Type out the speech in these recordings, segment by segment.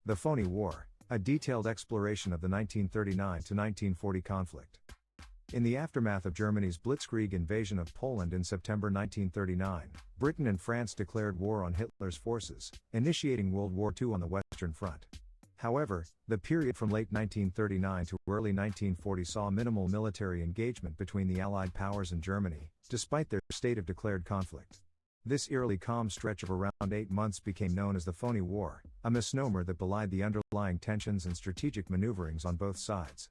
The Phony War, a detailed exploration of the 1939 to 1940 conflict. In the aftermath of Germany's Blitzkrieg invasion of Poland in September 1939, Britain and France declared war on Hitler's forces, initiating World War II on the Western Front. However, the period from late 1939 to early 1940 saw minimal military engagement between the Allied powers and Germany, despite their state of declared conflict. This eerily calm stretch of around 8 months became known as the Phony War, a misnomer that belied the underlying tensions and strategic maneuverings on both sides.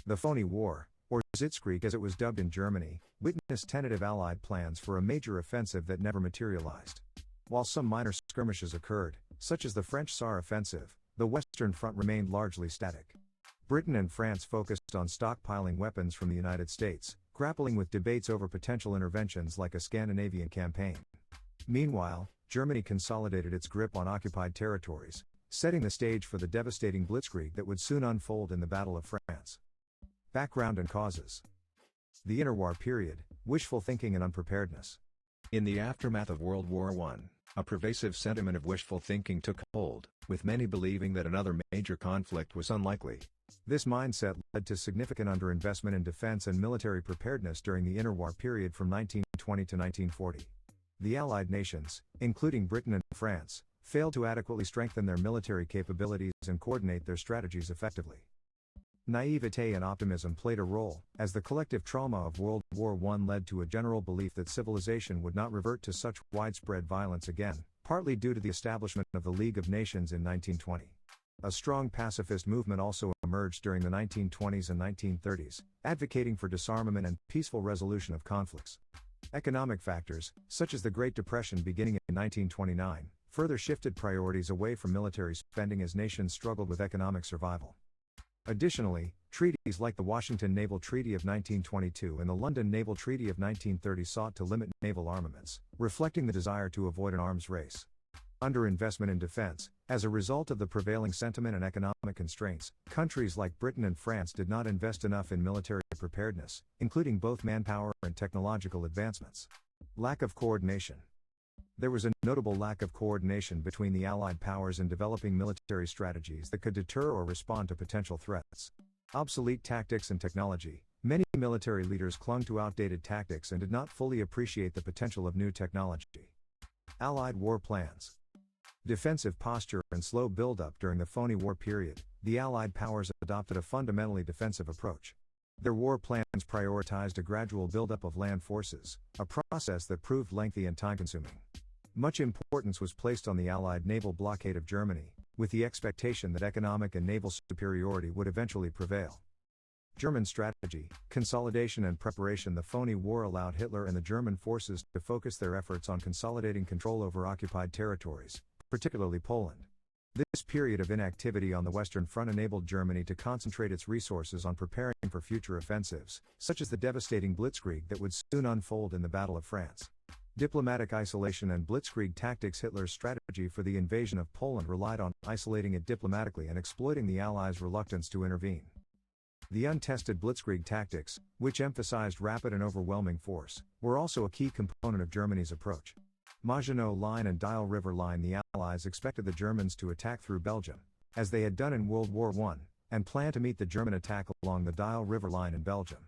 The Phony War, or Blitzkrieg as it was dubbed in Germany, witnessed tentative Allied plans for a major offensive that never materialized. While some minor skirmishes occurred, such as the French Saar offensive, the Western Front remained largely static. Britain and France focused on stockpiling weapons from the United States, grappling with debates over potential interventions like a Scandinavian campaign. Meanwhile, Germany consolidated its grip on occupied territories, setting the stage for the devastating Blitzkrieg that would soon unfold in the Battle of France. Background and causes. The interwar period, wishful thinking and unpreparedness. In the aftermath of World War I, a pervasive sentiment of wishful thinking took hold, with many believing that another major conflict was unlikely. This mindset led to significant underinvestment in defense and military preparedness during the interwar period from 1920 to 1940. The Allied nations, including Britain and France, failed to adequately strengthen their military capabilities and coordinate their strategies effectively. Naivete and optimism played a role, as the collective trauma of World War I led to a general belief that civilization would not revert to such widespread violence again, partly due to the establishment of the League of Nations in 1920. A strong pacifist movement also emerged during the 1920s and 1930s, advocating for disarmament and peaceful resolution of conflicts. Economic factors, such as the Great Depression beginning in 1929, further shifted priorities away from military spending as nations struggled with economic survival. Additionally, treaties like the Washington Naval Treaty of 1922 and the London Naval Treaty of 1930 sought to limit naval armaments, reflecting the desire to avoid an arms race. Underinvestment in defense, as a result of the prevailing sentiment and economic constraints, countries like Britain and France did not invest enough in military preparedness, including both manpower and technological advancements. Lack of coordination. There was a notable lack of coordination between the Allied powers in developing military strategies that could deter or respond to potential threats. Obsolete tactics and technology. Many military leaders clung to outdated tactics and did not fully appreciate the potential of new technology. Allied war plans. Defensive posture and slow build-up. During the Phony War period, the Allied powers adopted a fundamentally defensive approach. Their war plans prioritized a gradual buildup of land forces, a process that proved lengthy and time-consuming. Much importance was placed on the Allied naval blockade of Germany, with the expectation that economic and naval superiority would eventually prevail. German strategy, consolidation and preparation. The Phony War allowed Hitler and the German forces to focus their efforts on consolidating control over occupied territories, particularly Poland. This period of inactivity on the Western Front enabled Germany to concentrate its resources on preparing for future offensives, such as the devastating Blitzkrieg that would soon unfold in the Battle of France. Diplomatic isolation and Blitzkrieg tactics. Hitler's strategy for the invasion of Poland relied on isolating it diplomatically and exploiting the Allies' reluctance to intervene. The untested Blitzkrieg tactics, which emphasized rapid and overwhelming force, were also a key component of Germany's approach. Maginot Line and Dial River Line. The Allies expected the Germans to attack through Belgium, as they had done in World War I, and planned to meet the German attack along the Dial River Line in Belgium.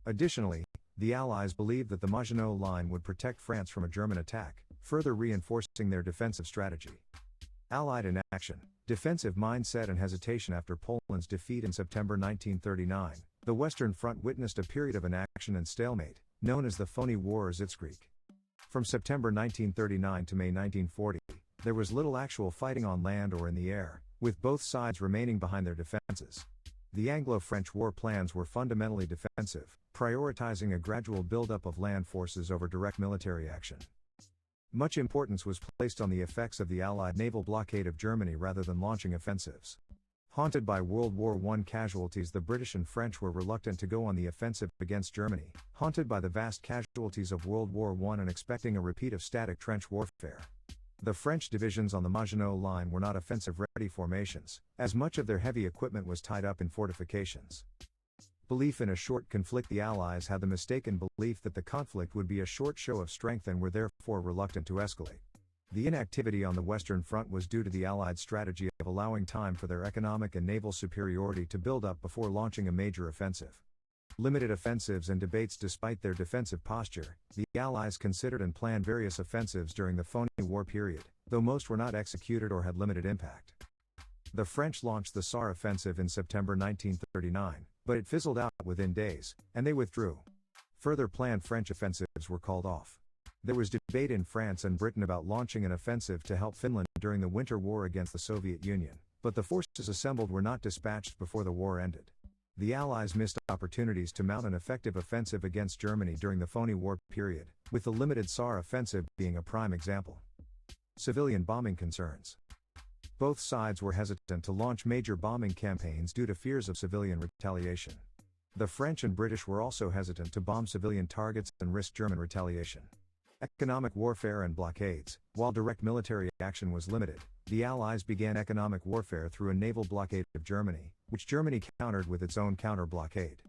Additionally, the Allies believed that the Maginot Line would protect France from a German attack, further reinforcing their defensive strategy. Allied inaction, defensive mindset and hesitation. After Poland's defeat in September 1939, the Western Front witnessed a period of inaction and stalemate, known as the Phony War or Blitzkrieg. From September 1939 to May 1940, there was little actual fighting on land or in the air, with both sides remaining behind their defenses. The Anglo-French war plans were fundamentally defensive, prioritizing a gradual buildup of land forces over direct military action. Much importance was placed on the effects of the Allied naval blockade of Germany rather than launching offensives. Haunted by World War I casualties, the British and French were reluctant to go on the offensive against Germany, haunted by the vast casualties of World War I and expecting a repeat of static trench warfare. The French divisions on the Maginot Line were not offensive-ready formations, as much of their heavy equipment was tied up in fortifications. Belief in a short conflict. The Allies had the mistaken belief that the conflict would be a short show of strength and were therefore reluctant to escalate. The inactivity on the Western Front was due to the Allied strategy of allowing time for their economic and naval superiority to build up before launching a major offensive. Limited offensives and debates. Despite their defensive posture, the Allies considered and planned various offensives during the Phony War period, though most were not executed or had limited impact. The French launched the Sarre offensive in September 1939, but it fizzled out within days, and they withdrew. Further planned French offensives were called off. There was debate in France and Britain about launching an offensive to help Finland during the Winter War against the Soviet Union, but the forces assembled were not dispatched before the war ended. The Allies missed opportunities to mount an effective offensive against Germany during the Phony War period, with the limited Sarre offensive being a prime example. Civilian bombing concerns. Both sides were hesitant to launch major bombing campaigns due to fears of civilian retaliation. The French and British were also hesitant to bomb civilian targets and risk German retaliation. Economic warfare and blockades. While direct military action was limited, the Allies began economic warfare through a naval blockade of Germany, which Germany countered with its own counter-blockade.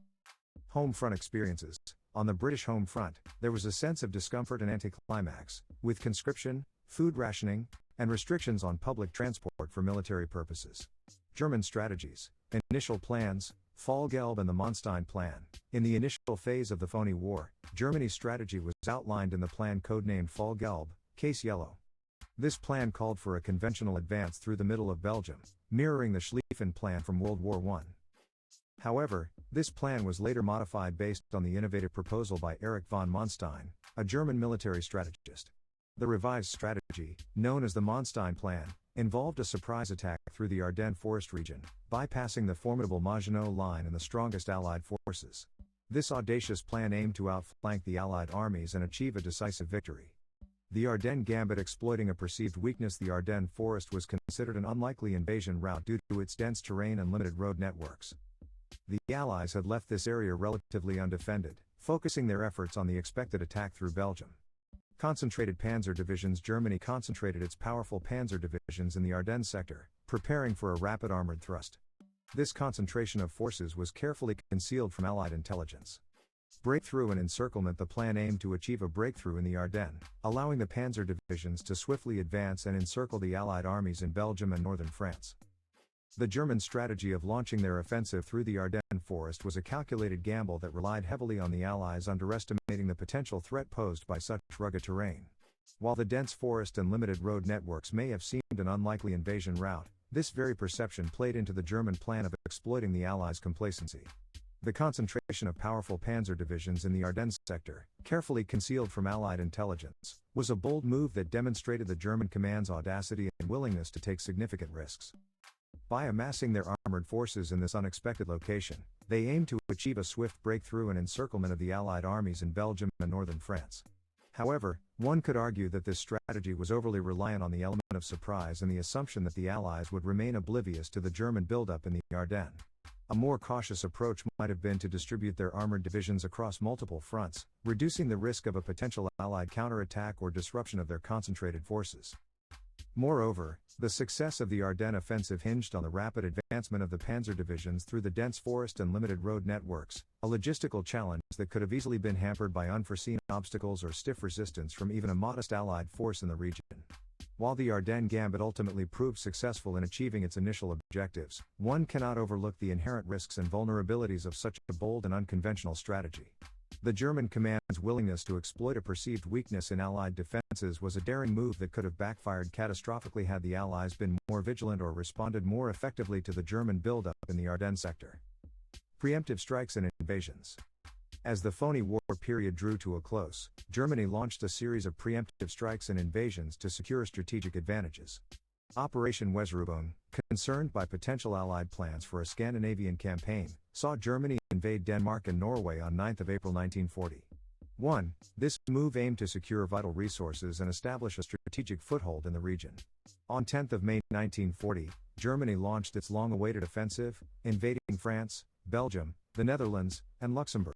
Home front experiences. On the British home front, there was a sense of discomfort and anticlimax, with conscription, food rationing, and restrictions on public transport for military purposes. German strategies. Initial plans. Fallgelb and the Manstein Plan. In the initial phase of the Phony War, Germany's strategy was outlined in the plan codenamed Fallgelb, Case Yellow. This plan called for a conventional advance through the middle of Belgium, mirroring the Schlieffen Plan from World War I. However, this plan was later modified based on the innovative proposal by Erich von Manstein, a German military strategist. The revised strategy, known as the Manstein Plan, involved a surprise attack through the Ardennes forest region, bypassing the formidable Maginot Line and the strongest Allied forces. This audacious plan aimed to outflank the Allied armies and achieve a decisive victory. The Ardennes Gambit. Exploiting a perceived weakness, the Ardennes forest was considered an unlikely invasion route due to its dense terrain and limited road networks. The Allies had left this area relatively undefended, focusing their efforts on the expected attack through Belgium. Concentrated panzer divisions. Germany concentrated its powerful panzer divisions in the Ardennes sector, preparing for a rapid armored thrust. This concentration of forces was carefully concealed from Allied intelligence. Breakthrough and encirclement. The plan aimed to achieve a breakthrough in the Ardennes, allowing the panzer divisions to swiftly advance and encircle the Allied armies in Belgium and northern France. The German strategy of launching their offensive through the Ardennes forest was a calculated gamble that relied heavily on the Allies underestimating the potential threat posed by such rugged terrain. While the dense forest and limited road networks may have seemed an unlikely invasion route, this very perception played into the German plan of exploiting the Allies' complacency. The concentration of powerful panzer divisions in the Ardennes sector, carefully concealed from Allied intelligence, was a bold move that demonstrated the German command's audacity and willingness to take significant risks. By amassing their armored forces in this unexpected location, they aimed to achieve a swift breakthrough and encirclement of the Allied armies in Belgium and northern France. However, one could argue that this strategy was overly reliant on the element of surprise and the assumption that the Allies would remain oblivious to the German buildup in the Ardennes. A more cautious approach might have been to distribute their armored divisions across multiple fronts, reducing the risk of a potential Allied counterattack or disruption of their concentrated forces. Moreover, the success of the Ardennes offensive hinged on the rapid advancement of the panzer divisions through the dense forest and limited road networks, a logistical challenge that could have easily been hampered by unforeseen obstacles or stiff resistance from even a modest Allied force in the region. While the Ardennes Gambit ultimately proved successful in achieving its initial objectives, one cannot overlook the inherent risks and vulnerabilities of such a bold and unconventional strategy. The German command's willingness to exploit a perceived weakness in Allied defenses was a daring move that could have backfired catastrophically had the Allies been more vigilant or responded more effectively to the German buildup in the Ardennes sector. Preemptive strikes and invasions. As the Phony War period drew to a close, Germany launched a series of preemptive strikes and invasions to secure strategic advantages. Operation Weserübung, concerned by potential Allied plans for a Scandinavian campaign, saw Germany invade Denmark and Norway on 9 April 1940. 1. This move aimed to secure vital resources and establish a strategic foothold in the region. On 10 May 1940, Germany launched its long-awaited offensive, invading France, Belgium, the Netherlands, and Luxembourg.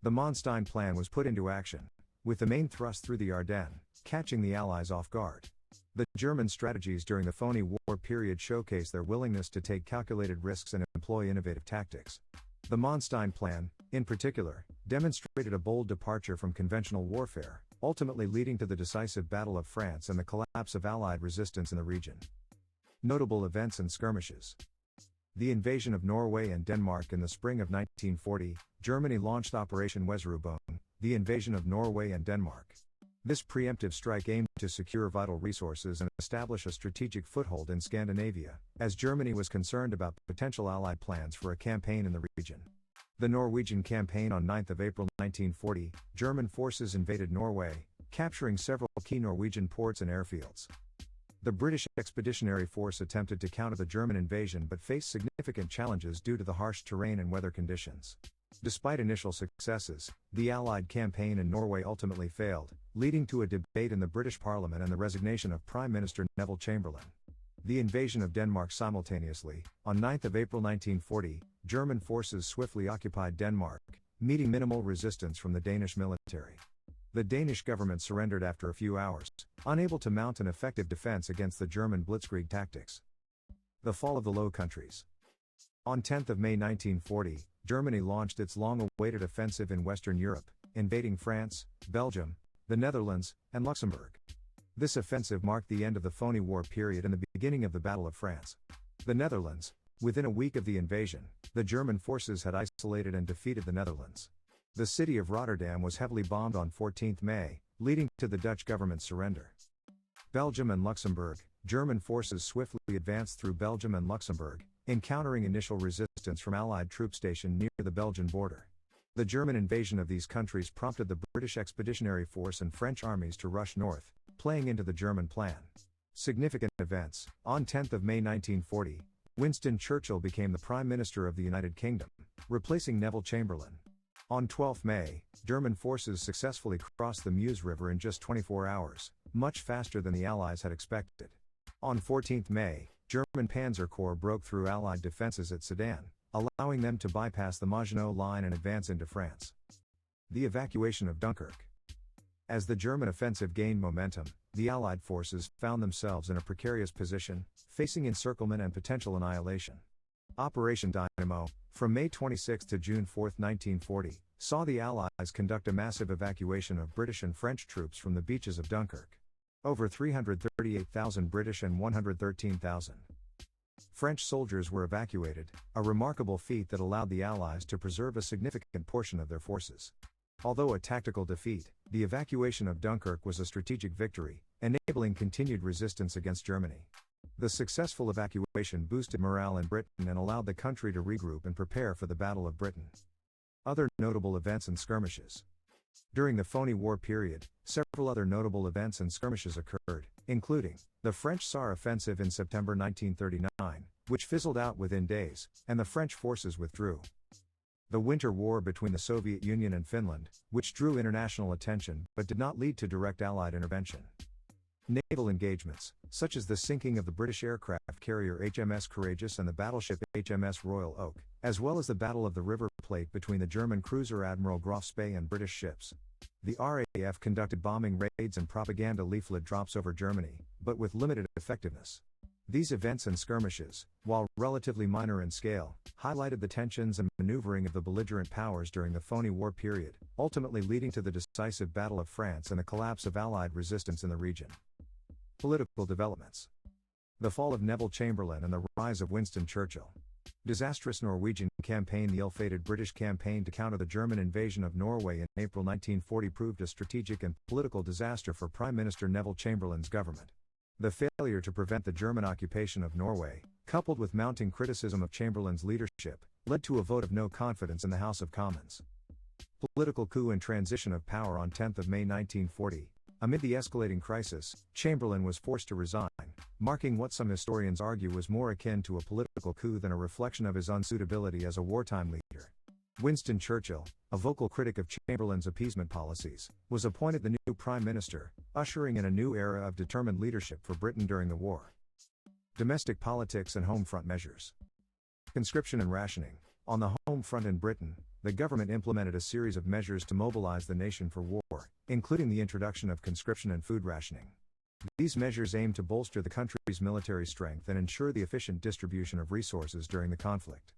The Manstein Plan was put into action, with the main thrust through the Ardennes, catching the Allies off guard. The German strategies during the Phony War period showcased their willingness to take calculated risks and employ innovative tactics. The Manstein Plan, in particular, demonstrated a bold departure from conventional warfare, ultimately leading to the decisive Battle of France and the collapse of Allied resistance in the region. Notable events and skirmishes. The invasion of Norway and Denmark in the spring of 1940, Germany launched Operation Weserübung, the invasion of Norway and Denmark. This preemptive strike aimed to secure vital resources and establish a strategic foothold in Scandinavia, as Germany was concerned about potential Allied plans for a campaign in the region. The Norwegian campaign on 9 April 1940, German forces invaded Norway, capturing several key Norwegian ports and airfields. The British Expeditionary Force attempted to counter the German invasion but faced significant challenges due to the harsh terrain and weather conditions. Despite initial successes, the Allied campaign in Norway ultimately failed, leading to a debate in the British Parliament and the resignation of Prime Minister Neville Chamberlain. The invasion of Denmark simultaneously. On 9 April 1940, German forces swiftly occupied Denmark, meeting minimal resistance from the Danish military. The Danish government surrendered after a few hours, unable to mount an effective defense against the German Blitzkrieg tactics. The fall of the Low Countries. On 10 May 1940, Germany launched its long-awaited offensive in Western Europe, invading France, Belgium, the Netherlands, and Luxembourg. This offensive marked the end of the Phony War period and the beginning of the Battle of France. The Netherlands. Within a week of the invasion, the German forces had isolated and defeated the Netherlands. The city of Rotterdam was heavily bombed on 14 May, leading to the Dutch government's surrender. Belgium and Luxembourg. German forces swiftly advanced through Belgium and Luxembourg, encountering initial resistance from Allied troops stationed near the Belgian border. The German invasion of these countries prompted the British Expeditionary Force and French armies to rush north, playing into the German plan. Significant events. On 10 May 1940, Winston Churchill became the Prime Minister of the United Kingdom, replacing Neville Chamberlain. On 12 May, German forces successfully crossed the Meuse River in just 24 hours, much faster than the Allies had expected. On 14 May, German Panzer Corps broke through Allied defenses at Sedan, allowing them to bypass the Maginot Line and advance into France. The evacuation of Dunkirk. As the German offensive gained momentum, the Allied forces found themselves in a precarious position, facing encirclement and potential annihilation. Operation Dynamo, from May 26 to June 4, 1940, saw the Allies conduct a massive evacuation of British and French troops from the beaches of Dunkirk. Over 338,000 British and 113,000 French soldiers were evacuated, a remarkable feat that allowed the Allies to preserve a significant portion of their forces. Although a tactical defeat, the evacuation of Dunkirk was a strategic victory, enabling continued resistance against Germany. The successful evacuation boosted morale in Britain and allowed the country to regroup and prepare for the Battle of Britain. Other notable events and skirmishes. During the Phony War period, several other notable events and skirmishes occurred, including the French Saar offensive in September 1939, which fizzled out within days, and the French forces withdrew. The Winter War between the Soviet Union and Finland, which drew international attention but did not lead to direct Allied intervention. Naval engagements, such as the sinking of the British aircraft carrier HMS Courageous and the battleship HMS Royal Oak, as well as the Battle of the River Plate between the German cruiser Admiral Graf Spee and British ships. The RAF conducted bombing raids and propaganda leaflet drops over Germany, but with limited effectiveness. These events and skirmishes, while relatively minor in scale, highlighted the tensions and maneuvering of the belligerent powers during the Phony War period, ultimately leading to the decisive Battle of France and the collapse of Allied resistance in the region. Political developments. The fall of Neville Chamberlain and the rise of Winston Churchill. Disastrous Norwegian campaign. The ill-fated British campaign to counter the German invasion of Norway in April 1940 proved a strategic and political disaster for Prime Minister Neville Chamberlain's government. The failure to prevent the German occupation of Norway, coupled with mounting criticism of Chamberlain's leadership, led to a vote of no confidence in the House of Commons. Political coup and transition of power. On 10 May 1940, amid the escalating crisis, Chamberlain was forced to resign, marking what some historians argue was more akin to a political coup than a reflection of his unsuitability as a wartime leader. Winston Churchill, a vocal critic of Chamberlain's appeasement policies, was appointed the new Prime Minister, ushering in a new era of determined leadership for Britain during the war. Domestic politics and home front measures. Conscription and rationing. On the home front in Britain, the government implemented a series of measures to mobilize the nation for war, including the introduction of conscription and food rationing. These measures aimed to bolster the country's military strength and ensure the efficient distribution of resources during the conflict.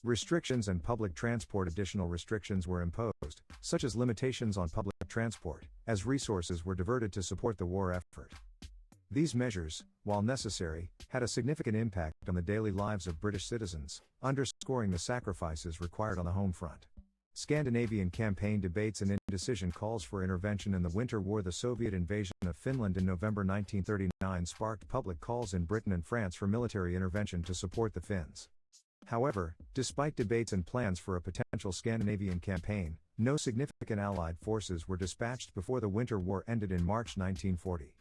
Restrictions and public transport. Additional restrictions were imposed, such as limitations on public transport, as resources were diverted to support the war effort. These measures, while necessary, had a significant impact on the daily lives of British citizens, underscoring the sacrifices required on the home front. Scandinavian campaign debates and indecision. Calls for intervention in the Winter War. The Soviet invasion of Finland in November 1939 sparked public calls in Britain and France for military intervention to support the Finns. However, despite debates and plans for a potential Scandinavian campaign, no significant Allied forces were dispatched before the Winter War ended in March 1940.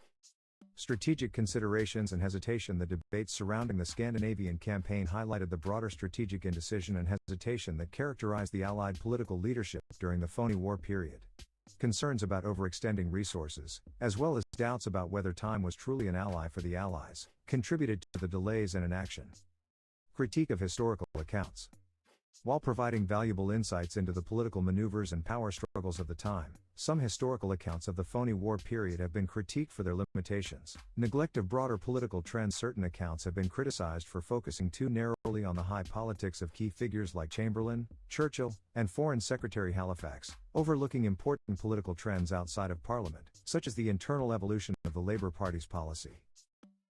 Strategic considerations and hesitation. The debates surrounding the Scandinavian campaign highlighted the broader strategic indecision and hesitation that characterized the Allied political leadership during the Phony War period. Concerns about overextending resources, as well as doubts about whether time was truly an ally for the Allies, contributed to the delays and inaction. Critique of historical accounts. While providing valuable insights into the political maneuvers and power struggles of the time, some historical accounts of the Phony War period have been critiqued for their limitations. Neglect of broader political trends. Certain accounts have been criticized for focusing too narrowly on the high politics of key figures like Chamberlain, Churchill, and Foreign Secretary Halifax, overlooking important political trends outside of Parliament, such as the internal evolution of the Labour Party's policy.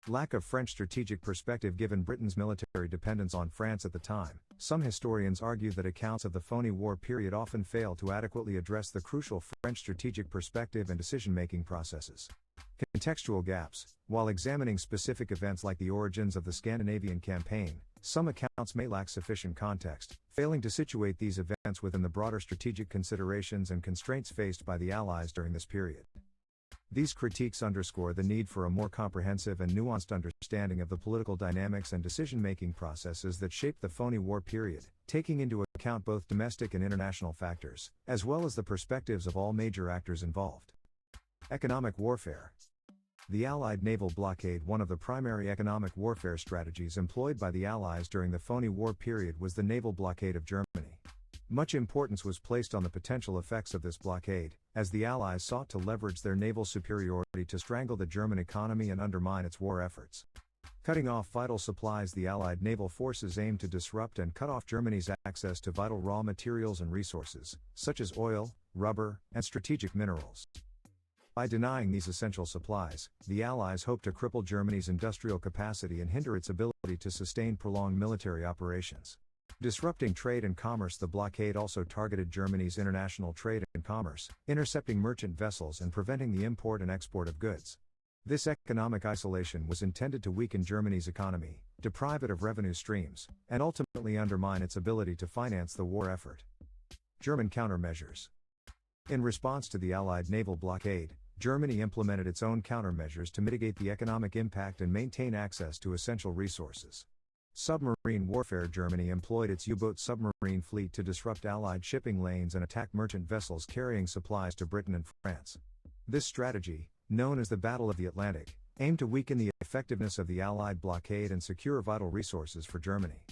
Lack of French strategic perspective. Given Britain's military dependence on France at the time, some historians argue that accounts of the Phony War period often fail to adequately address the crucial French strategic perspective and decision-making processes. Contextual gaps. While examining specific events like the origins of the Scandinavian campaign, some accounts may lack sufficient context, failing to situate these events within the broader strategic considerations and constraints faced by the Allies during this period. These critiques underscore the need for a more comprehensive and nuanced understanding of the political dynamics and decision-making processes that shaped the Phony War period, taking into account both domestic and international factors, as well as the perspectives of all major actors involved. Economic warfare. The Allied naval blockade. One of the primary economic warfare strategies employed by the Allies during the Phony War period was the naval blockade of Germany. Much importance was placed on the potential effects of this blockade, as the Allies sought to leverage their naval superiority to strangle the German economy and undermine its war efforts. Cutting off vital supplies. The Allied naval forces aimed to disrupt and cut off Germany's access to vital raw materials and resources, such as oil, rubber, and strategic minerals. By denying these essential supplies, the Allies hoped to cripple Germany's industrial capacity and hinder its ability to sustain prolonged military operations. Disrupting trade and commerce. The blockade also targeted Germany's international trade and commerce, intercepting merchant vessels and preventing the import and export of goods. This economic isolation was intended to weaken Germany's economy, deprive it of revenue streams, and ultimately undermine its ability to finance the war effort. German countermeasures. In response to the Allied naval blockade, Germany implemented its own countermeasures to mitigate the economic impact and maintain access to essential resources. Submarine warfare. Germany employed its U-boat submarine fleet to disrupt Allied shipping lanes and attack merchant vessels carrying supplies to Britain and France. This strategy, known as the Battle of the Atlantic, aimed to weaken the effectiveness of the Allied blockade and secure vital resources for Germany.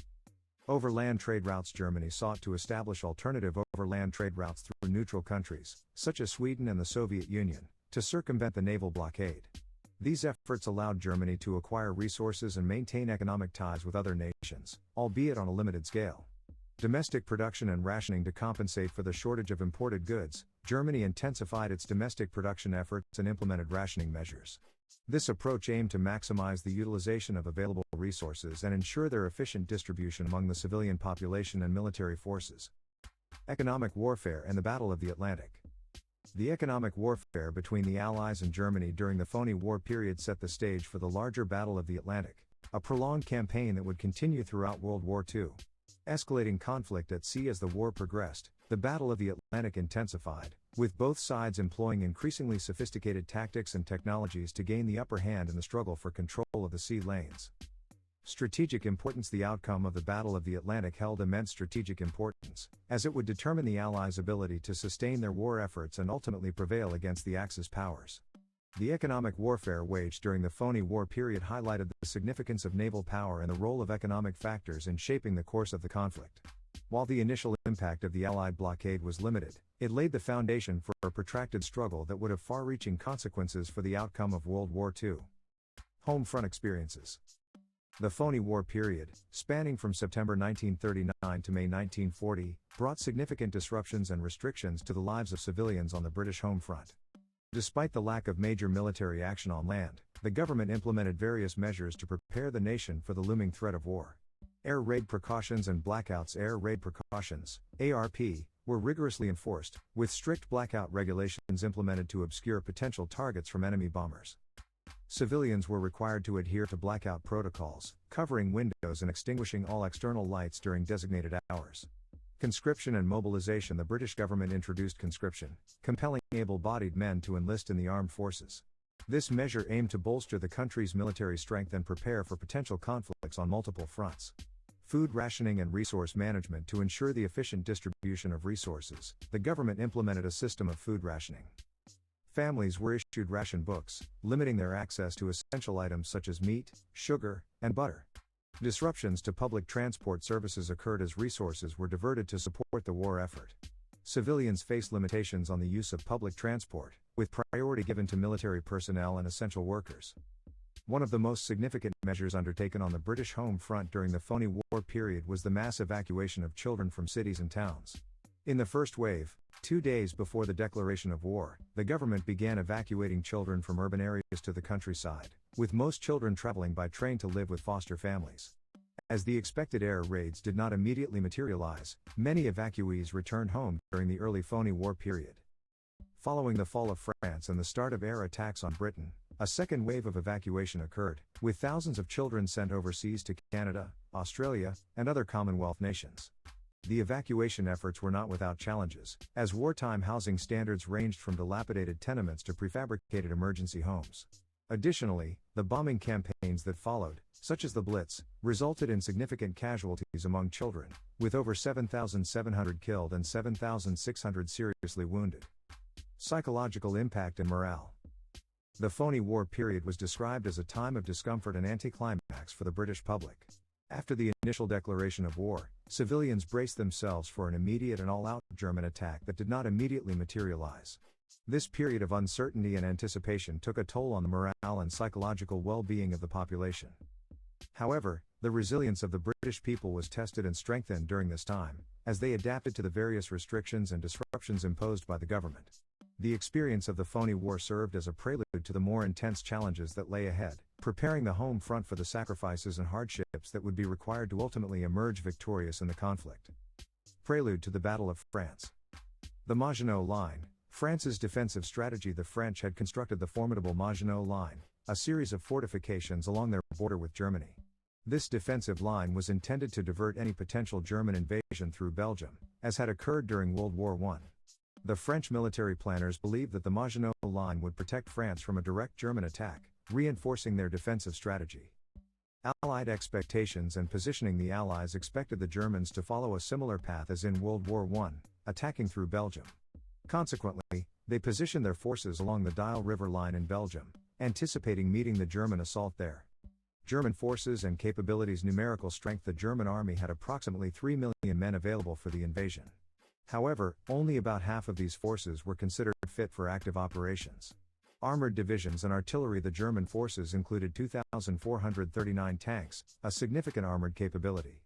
Overland trade routes. Germany sought to establish alternative overland trade routes through neutral countries, such as Sweden and the Soviet Union, to circumvent the naval blockade. These efforts allowed Germany to acquire resources and maintain economic ties with other nations, albeit on a limited scale. Domestic production and rationing. To compensate for the shortage of imported goods, Germany intensified its domestic production efforts and implemented rationing measures. This approach aimed to maximize the utilization of available resources and ensure their efficient distribution among the civilian population and military forces. Economic warfare and the Battle of the Atlantic. The economic warfare between the Allies and Germany during the Phony War period set the stage for the larger Battle of the Atlantic, a prolonged campaign that would continue throughout World War II. Escalating conflict at sea. As the war progressed, the Battle of the Atlantic intensified, with both sides employing increasingly sophisticated tactics and technologies to gain the upper hand in the struggle for control of the sea lanes. Strategic importance. The outcome of the Battle of the Atlantic held immense strategic importance, as it would determine the Allies' ability to sustain their war efforts and ultimately prevail against the Axis powers. The economic warfare waged during the Phony War period highlighted the significance of naval power and the role of economic factors in shaping the course of the conflict. While the initial impact of the Allied blockade was limited, it laid the foundation for a protracted struggle that would have far-reaching consequences for the outcome of World War II. Home front experiences. The Phony War period, spanning from September 1939 to May 1940, brought significant disruptions and restrictions to the lives of civilians on the British home front. Despite the lack of major military action on land, the government implemented various measures to prepare the nation for the looming threat of war. Air raid precautions and blackouts. Air raid precautions, ARP, were rigorously enforced, with strict blackout regulations implemented to obscure potential targets from enemy bombers. Civilians were required to adhere to blackout protocols, covering windows and extinguishing all external lights during designated hours. Conscription and mobilization. The British government introduced conscription, compelling able-bodied men to enlist in the armed forces. This measure aimed to bolster the country's military strength and prepare for potential conflicts on multiple fronts. Food rationing and resource management. To ensure the efficient distribution of resources, the government implemented a system of food rationing. Families were issued ration books, limiting their access to essential items such as meat, sugar, and butter. Disruptions to public transport services occurred as resources were diverted to support the war effort. Civilians faced limitations on the use of public transport, with priority given to military personnel and essential workers. One of the most significant measures undertaken on the British home front during the Phony War period was the mass evacuation of children from cities and towns. In the first wave, 2 days before the declaration of war, the government began evacuating children from urban areas to the countryside, with most children traveling by train to live with foster families. As the expected air raids did not immediately materialize, many evacuees returned home during the early Phony War period. Following the fall of France and the start of air attacks on Britain, a second wave of evacuation occurred, with thousands of children sent overseas to Canada, Australia, and other Commonwealth nations. The evacuation efforts were not without challenges, as wartime housing standards ranged from dilapidated tenements to prefabricated emergency homes. Additionally, the bombing campaigns that followed, such as the Blitz, resulted in significant casualties among children, with over 7,700 killed and 7,600 seriously wounded. Psychological impact and morale. The Phony War period was described as a time of discomfort and anticlimax for the British public. After the initial declaration of war, civilians braced themselves for an immediate and all-out German attack that did not immediately materialize. This period of uncertainty and anticipation took a toll on the morale and psychological well-being of the population. However, the resilience of the British people was tested and strengthened during this time, as they adapted to the various restrictions and disruptions imposed by the government. The experience of the Phony War served as a prelude to the more intense challenges that lay ahead, preparing the home front for the sacrifices and hardships that would be required to ultimately emerge victorious in the conflict. Prelude to the Battle of France. The Maginot Line, France's defensive strategy. The French had constructed the formidable Maginot Line, a series of fortifications along their border with Germany. This defensive line was intended to divert any potential German invasion through Belgium, as had occurred during World War I. The French military planners believed that the Maginot Line would protect France from a direct German attack, reinforcing their defensive strategy. Allied expectations and positioning. The Allies expected the Germans to follow a similar path as in World War I, attacking through Belgium. Consequently, they positioned their forces along the Dyle River line in Belgium, anticipating meeting the German assault there. German forces and capabilities. Numerical strength. The German army had approximately 3 million men available for the invasion. However, only about half of these forces were considered fit for active operations. Armored divisions and artillery. The German forces included 2,439 tanks, a significant armored capability.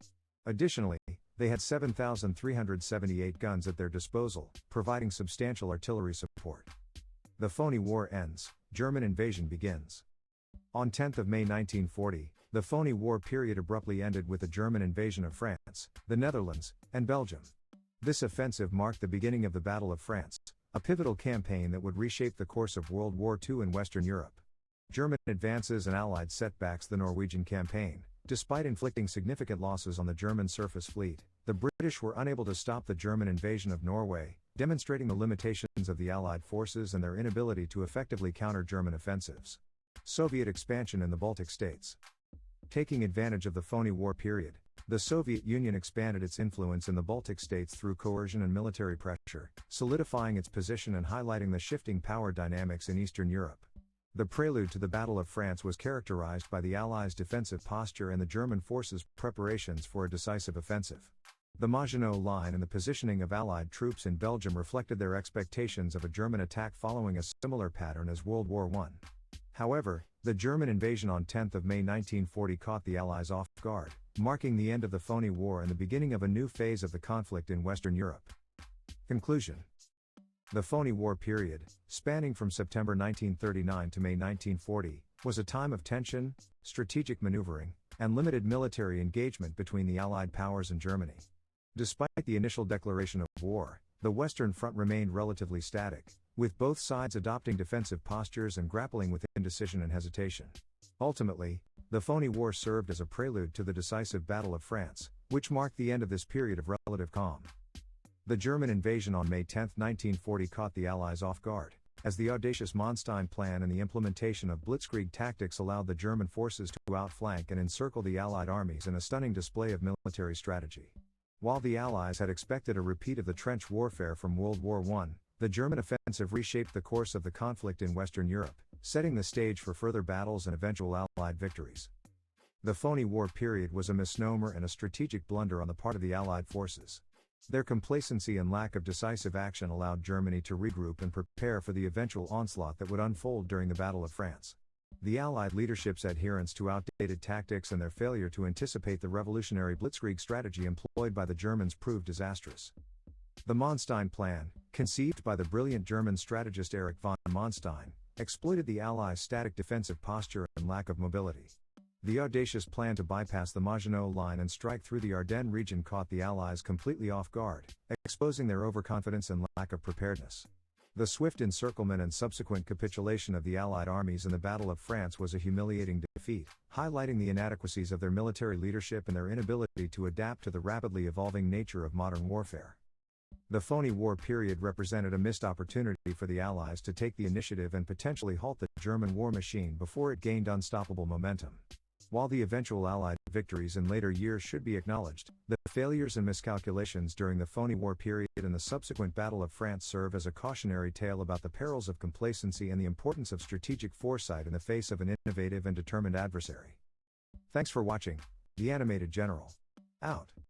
Additionally, they had 7,378 guns at their disposal, providing substantial artillery support. The Phony War ends, German invasion begins. On 10 May 1940, the Phony War period abruptly ended with the German invasion of France, the Netherlands, and Belgium. This offensive marked the beginning of the Battle of France, a pivotal campaign that would reshape the course of World War II in Western Europe. German advances and Allied setbacks. The Norwegian campaign. Despite inflicting significant losses on the German surface fleet, the British were unable to stop the German invasion of Norway, demonstrating the limitations of the Allied forces and their inability to effectively counter German offensives. Soviet expansion in the Baltic states. Taking advantage of the Phony War period, the Soviet Union expanded its influence in the Baltic states through coercion and military pressure, solidifying its position and highlighting the shifting power dynamics in Eastern Europe. The prelude to the Battle of France was characterized by the Allies' defensive posture and the German forces' preparations for a decisive offensive. The Maginot Line and the positioning of Allied troops in Belgium reflected their expectations of a German attack following a similar pattern as World War I. However, The German invasion on 10 May 1940 caught the Allies off guard, marking the end of the Phony War and the beginning of a new phase of the conflict in Western Europe. Conclusion. The Phony War period, spanning from September 1939 to May 1940, was a time of tension, strategic maneuvering, and limited military engagement between the Allied powers and Germany. Despite the initial declaration of war, the Western Front remained relatively static, with both sides adopting defensive postures and grappling with indecision and hesitation. Ultimately, the Phony War served as a prelude to the decisive Battle of France, which marked the end of this period of relative calm. The German invasion on May 10, 1940 caught the Allies off guard, as the audacious Manstein Plan and the implementation of Blitzkrieg tactics allowed the German forces to outflank and encircle the Allied armies in a stunning display of military strategy. While the Allies had expected a repeat of the trench warfare from World War I, the German offensive reshaped the course of the conflict in Western Europe, setting the stage for further battles and eventual Allied victories. The Phony War period was a misnomer and a strategic blunder on the part of the Allied forces. Their complacency and lack of decisive action allowed Germany to regroup and prepare for the eventual onslaught that would unfold during the Battle of France. The Allied leadership's adherence to outdated tactics and their failure to anticipate the revolutionary Blitzkrieg strategy employed by the Germans proved disastrous. The Manstein Plan, conceived by the brilliant German strategist Erich von Manstein, exploited the Allies' static defensive posture and lack of mobility. The audacious plan to bypass the Maginot Line and strike through the Ardennes region caught the Allies completely off guard, exposing their overconfidence and lack of preparedness. The swift encirclement and subsequent capitulation of the Allied armies in the Battle of France was a humiliating defeat, highlighting the inadequacies of their military leadership and their inability to adapt to the rapidly evolving nature of modern warfare. The Phony War period represented a missed opportunity for the Allies to take the initiative and potentially halt the German war machine before it gained unstoppable momentum. While the eventual Allied victories in later years should be acknowledged, the failures and miscalculations during the Phony War period and the subsequent Battle of France serve as a cautionary tale about the perils of complacency and the importance of strategic foresight in the face of an innovative and determined adversary. Thanks for watching. The Animated General. Out.